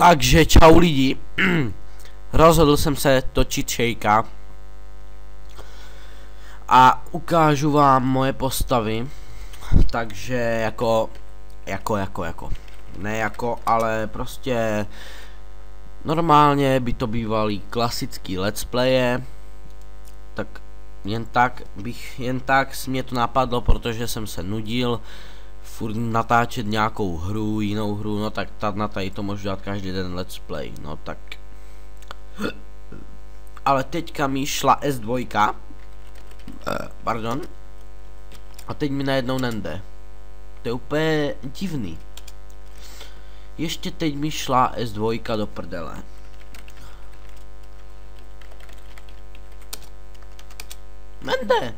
Takže čau lidi, rozhodl jsem se točit šejka a ukážu vám moje postavy, takže ale prostě normálně by to bývalý klasický let's playe, tak jen tak mě to napadlo, protože jsem se nudil furt natáčet nějakou hru, jinou hru, no tak na tady to můžu dát každý den let's play, no tak. Ale teďka mi šla S2, pardon, a teď mi najednou nende. To je úplně divný. Ještě teď mi šla S2 do prdele. Nende!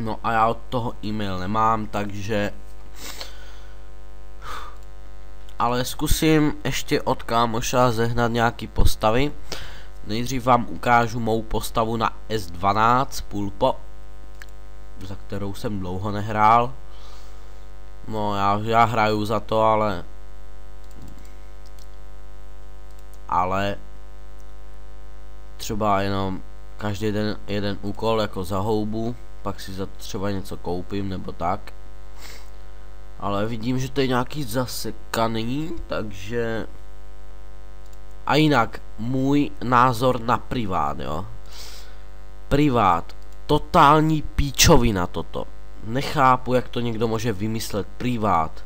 No a já od toho e-mail nemám, takže... Ale zkusím ještě od kámoša zehnat nějaký postavy. Nejdřív vám ukážu mou postavu na S12 Pulpo, za kterou jsem dlouho nehrál. No já hraju za to, ale třeba jenom každý den jeden úkol jako za houbu, pak si za to třeba něco koupím nebo tak. Ale vidím, že to je nějaký zasekaný, takže... A jinak, můj názor na privát, jo. Privát, totální píčovina toto. Nechápu, jak to někdo může vymyslet, privát.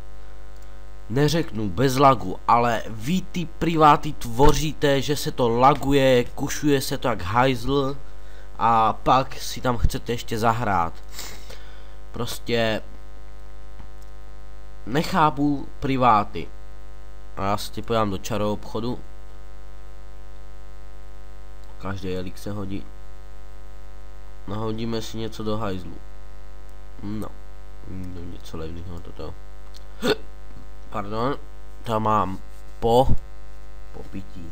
Neřeknu bez lagu, ale vy ty priváty tvoříte, že se to laguje, kušuje se to jak hajzl a pak si tam chcete ještě zahrát. Prostě nechápu priváty. A já se podívám do čaro obchodu. Každý elik se hodí. Nahodíme si něco do hajzlu. No, něco levného toto. Pardon, tam mám po pití.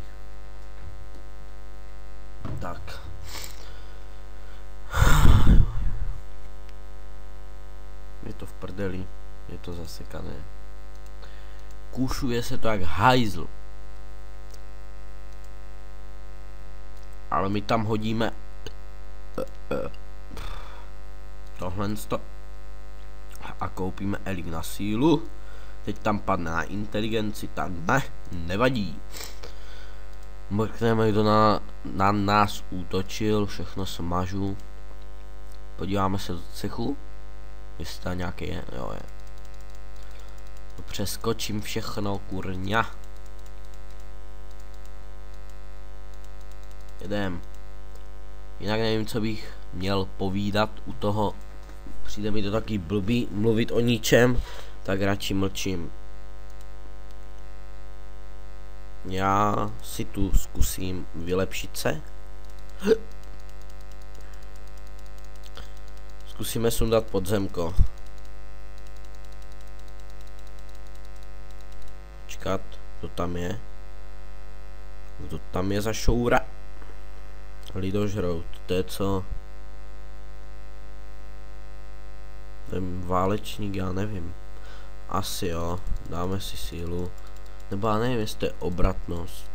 Tak. Je to v prdeli, je to zasekané. Kušuje se to jak hajzl. Ale my tam hodíme tohle a koupíme elik na sílu. Teď tam padne na inteligenci, tak ne, nevadí. Mrkneme, kdo na nás útočil, všechno smažu. Podíváme se do cechu, jestli tam nějaký je, jo je. Přeskočím všechno, kurňa. Jedem. Jinak nevím, co bych měl povídat u toho. Přijde mi to taky blbý mluvit o ničem, tak radši mlčím. Já si tu zkusím vylepšit se. Zkusíme sundat podzemko. Počkat, kdo tam je? Kdo tam je za šoura? Lidožrout, to je co? Ten válečník, já nevím. Asi jo, dáme si sílu. Nebo já nevím, jestli to je obratnost.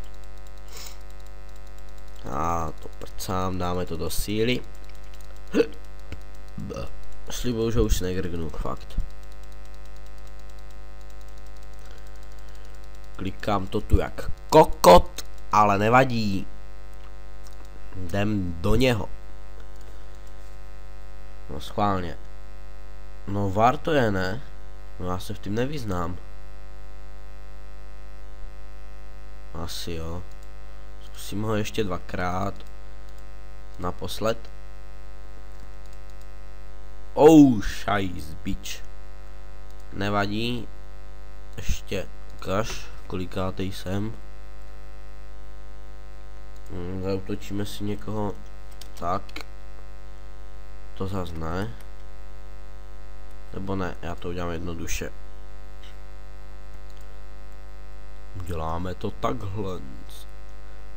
A to prcám, dáme to do síly. Slibuju, že už negrgnu, fakt. Klikám to tu jak kokot, ale nevadí. Jdem do něho. No schválně. No VAR to je, ne? No já se v tím nevyznám. Asi jo. Zkusím ho ještě dvakrát. Naposled. Oh, šajs, bitch. Nevadí. Ještě ukaž, kolikátej jsem. Zautočíme si někoho. Tak. To zas ne. Nebo ne, já to udělám jednoduše. Děláme to takhle.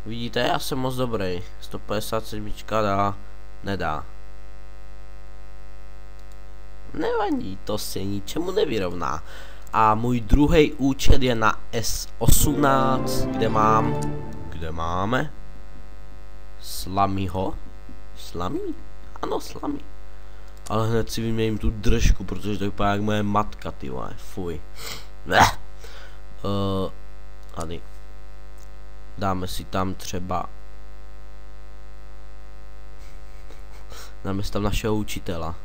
Vidíte, já jsem moc dobrý. 157 dá, nedá. nevadí, to se ničemu nevyrovná. A můj druhý účet je na S18, kde máme Slamyho. Slamy? Ano, Slamy. Ale hned si vyměním tu držku, protože to vypadá jak moje matka, ty vole, fuj. Tady. Dáme si tam třeba... Dáme si tam našeho učitela.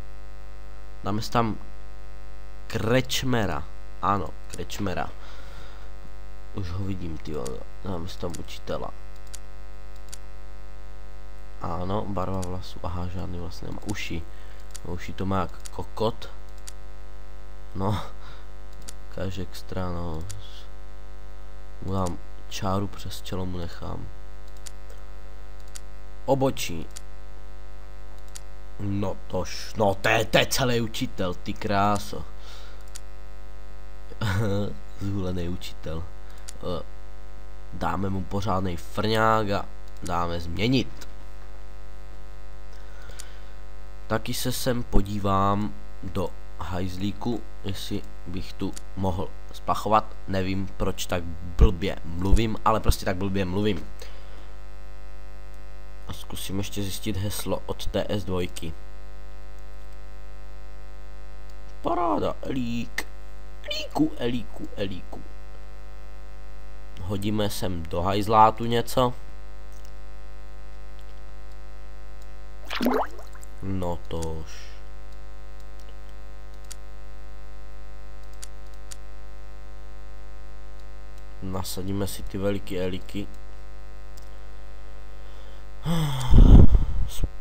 Dáme si tam Krečmera. Ano, Krečmera. Už ho vidím, ty vole. Dáme si tam učitela. Ano, barva vlasů. Aha, žádný vlastně nemá. Uši. Uši to má jak kokot. No. Ukáže extra, no. Mu dám čáru přes čelo, mu nechám. Obočí. No tož, no to je celý učitel, ty kráso. Zhulený učitel. Dáme mu pořádnej frňák a dáme změnit. Taky se sem podívám do hajzlíku, jestli bych tu mohl splachovat. Nevím, proč tak blbě mluvím, ale prostě tak blbě mluvím. A zkusím ještě zjistit heslo od TS2. Paráda, Elík. Elíku. Hodíme sem do hajzlátu něco. No tož. Nasadíme si ty veliký elíky.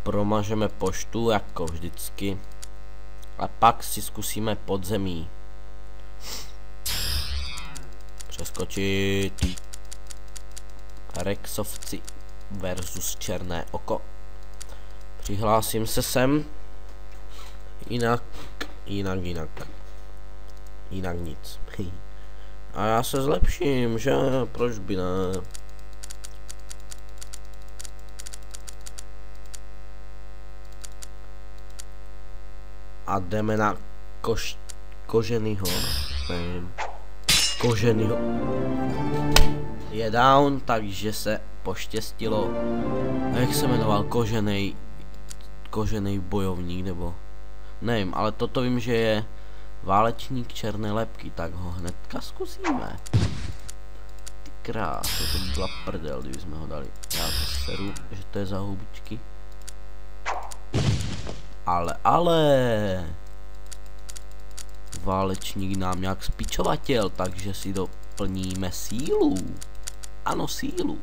Promažeme poštu, jako vždycky. A pak si zkusíme podzemí. Přeskočit. Rexovci versus Černé oko. Přihlásím se sem. Jinak nic. A já se zlepším, že? Proč by ne? A jdeme na koženýho. Nevím. Koženýho. Je down, takže se poštěstilo. Jak se jmenoval? Kožený bojovník, nebo... Nevím, ale toto vím, že je válečník černé lebky, tak ho hnedka zkusíme. Ty kráso, to by byla prdel, kdyby jsme ho dali. Já to seru, že to je za hubičky. Ale... Válečník nám nějak spičovatěl, takže si doplníme sílu. Ano, sílu.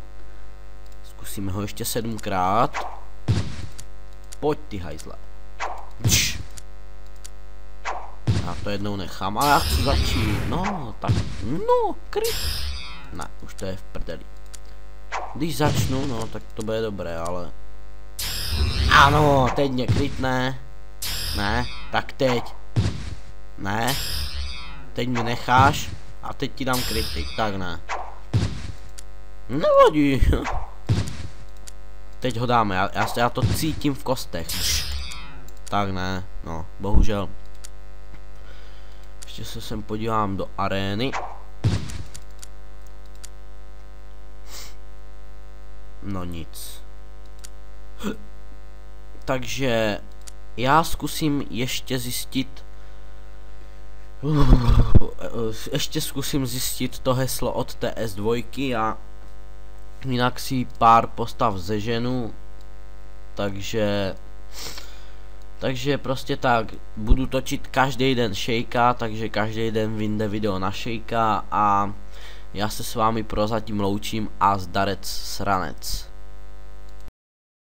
Zkusíme ho ještě 7krát. Pojď ty hajzle. Já to jednou nechám, ale já chci začít. No, tak, no, kryt. Ne, už to je v prdeli. Když začnu, no, tak to bude dobré, ale... Ano, teď mě krytne. Ne, tak teď. Ne. Teď mi necháš a teď ti dám kritik, tak ne. Nevadí. Teď ho dáme, já to cítím v kostech. Tak ne, no, bohužel. Ještě se sem podívám do arény. No nic. Takže já zkusím ještě zjistit. Ještě zkusím zjistit to heslo od TS2 a jinak si pár postav zeženu. Takže prostě tak, budu točit každý den šejka, takže každý den vyjde video na šejka a já se s vámi prozatím loučím a zdarec sranec.